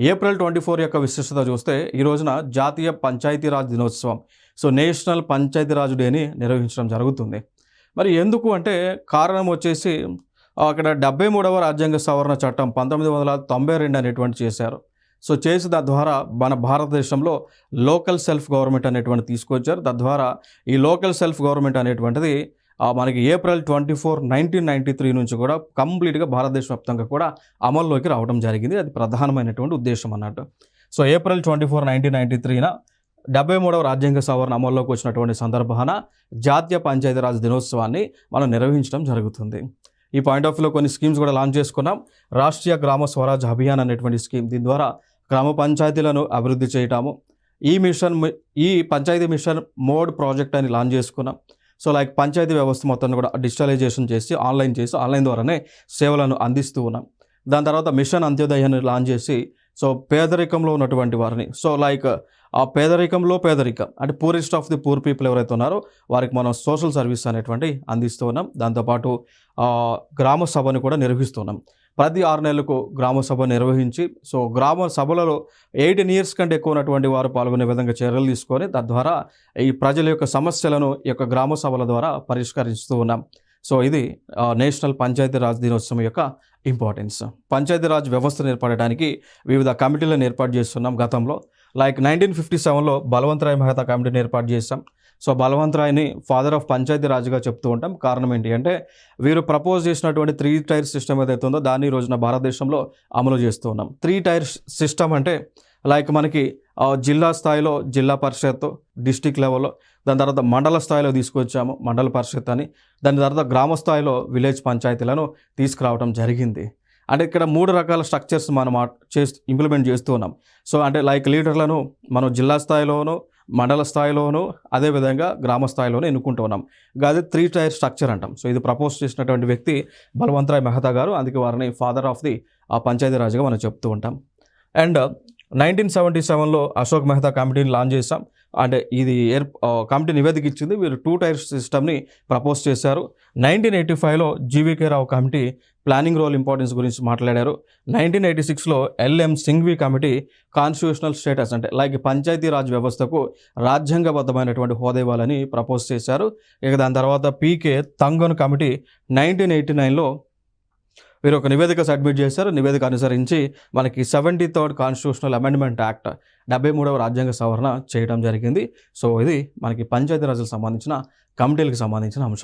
April 24 యొక్క విశిష్టత చూస్తే ఈ రోజున జాతీయ పంచాయతీరాజ్ దినోత్సవం. నేషనల్ పంచాయతీరాజ్ డేని నిర్వహించడం జరుగుతుంది. మరి ఎందుకు అంటే కారణం వచ్చేసి అక్కడ 73వ రాజ్యాంగ సవరణ చట్టం 1992 అనేటువంటి చేశారు. చేసి తద్వారా మన భారతదేశంలో లోకల్ సెల్ఫ్ గవర్నమెంట్ అనేటువంటి తీసుకొచ్చారు. తద్వారా ఈ లోకల్ సెల్ఫ్ గవర్నమెంట్ అనేటువంటిది మనకి ఏప్రిల్ 24, 1993 నుంచి కూడా కంప్లీట్గా భారతదేశ వ్యాప్తంగా కూడా అమల్లోకి రావడం జరిగింది. అది ప్రధానమైనటువంటి ఉద్దేశం అన్నట్టు. ఏప్రిల్ 24, 1993న 73వ రాజ్యాంగ సవరణ అమల్లోకి వచ్చినటువంటి సందర్భాన జాతీయ పంచాయతీరాజ్ దినోత్సవాన్ని మనం నిర్వహించడం జరుగుతుంది. ఈ పాయింట్ ఆఫ్ వ్యూలో కొన్ని స్కీమ్స్ కూడా లాంచ్ చేసుకున్నాం. రాష్ట్రీయ గ్రామ స్వరాజ్ అభియాన్ అనేటువంటి స్కీమ్, దీని ద్వారా గ్రామ పంచాయతీలను అభివృద్ధి చేయటము. ఈ పంచాయతీ మిషన్ మోడ్ ప్రాజెక్ట్ అని లాంచ్ చేసుకున్నాం. పంచాయతీ వ్యవస్థ మొత్తాన్ని కూడా డిజిటలైజేషన్ చేసి ఆన్లైన్ ద్వారానే సేవలను అందిస్తూ ఉన్నాం. దాని తర్వాత మిషన్ అంత్యోదయాన్ని లాంచ్ చేసి పేదరికంలో ఉన్నటువంటి వారిని ఆ పేదరికం అంటే poorest of the poor people ఎవరైతే ఉన్నారో వారికి మనం సోషల్ సర్వీస్ అనేటువంటి అందిస్తూ ఉన్నాం. దాంతోపాటు గ్రామ సభని కూడా నిర్వహిస్తున్నాం. ప్రతి 6 నెలలకు గ్రామ సభ నిర్వహించి గ్రామ సభలలో 18 years కంటే ఎక్కువ ఉన్నటువంటి వారు పాల్గొనే విధంగా చర్యలు తీసుకొని తద్వారా ఈ ప్రజల యొక్క సమస్యలను ఈ యొక్క గ్రామ సభల ద్వారా పరిష్కరిస్తూ ఉన్నాం. ఇది నేషనల్ పంచాయతీరాజ్ దినోత్సవం యొక్క ఇంపార్టెన్స్. పంచాయతీరాజ్ వ్యవస్థను ఏర్పడడానికి వివిధ కమిటీలను ఏర్పాటు చేస్తున్నాం. గతంలో 1957లో బలవంతరాయ్ మెహతా కమిటీని ఏర్పాటు చేశాం. బలవంత్ రాయ్ని ఫాదర్ ఆఫ్ పంచాయతీరాజ్గా చెప్తూ ఉంటాం. కారణం ఏంటి అంటే వీరు ప్రపోజ్ చేసినటువంటి 3 tier సిస్టమ్ ఏదైతే ఉందో దాన్ని ఈ రోజున భారతదేశంలో అమలు చేస్తూ ఉన్నాం. 3 tier సిస్టమ్ అంటే మనకి జిల్లా స్థాయిలో జిల్లా పరిషత్, డిస్టిక్ లెవెల్లో, దాని తర్వాత మండల స్థాయిలో తీసుకొచ్చాము మండల పరిషత్ అని, దాని తర్వాత గ్రామ స్థాయిలో విలేజ్ పంచాయతీలను తీసుకురావడం జరిగింది. అంటే ఇక్కడ 3 రకాల స్ట్రక్చర్స్ మనం ఇంప్లిమెంట్ చేస్తూ ఉన్నాం. లీడర్లను మనం జిల్లా స్థాయిలోనూ, మండల స్థాయిలోనూ, అదేవిధంగా గ్రామ స్థాయిలోనూ ఎన్నుకుంటూ ఉన్నాం. అది 3 tier స్ట్రక్చర్ అంటాం. ఇది ప్రపోజ్ చేసినటువంటి వ్యక్తి బలవంతరాయ్ మెహతా గారు. అందుకే వారిని ఫాదర్ ఆఫ్ ది పంచాయతీరాజ్గా మనం చెప్తూ ఉంటాం. అండ్ 1977లో అశోక్ మెహతా కమిటీని లాంచ్ చేశాం. అంటే ఇది కమిటీ నివేదిక ఇచ్చింది. వీరు 2 tier సిస్టమ్ని ప్రపోజ్ చేశారు. 1985లో GVK Rao committee planning role importance గురించి మాట్లాడారు. 1986లో LM Singhvi committee constitutional status అంటే పంచాయతీరాజ్ వ్యవస్థకు రాజ్యాంగబద్ధమైనటువంటి హోదా ఇవ్వాలని ప్రపోజ్ చేశారు. దాని తర్వాత పీకే తంగన్ కమిటీ 1989లో వీరు ఒక నివేదిక సబ్మిట్ చేశారు. నివేదిక అనుసరించి మనకి 73rd కాన్స్టిట్యూషనల్ అమెండ్మెంట్ యాక్ట్ 73వ రాజ్యాంగ సవరణ చేయడం జరిగింది. ఇది మనకి పంచాయతీరాజ్కి సంబంధించిన కమిటీలకు సంబంధించిన అంశం.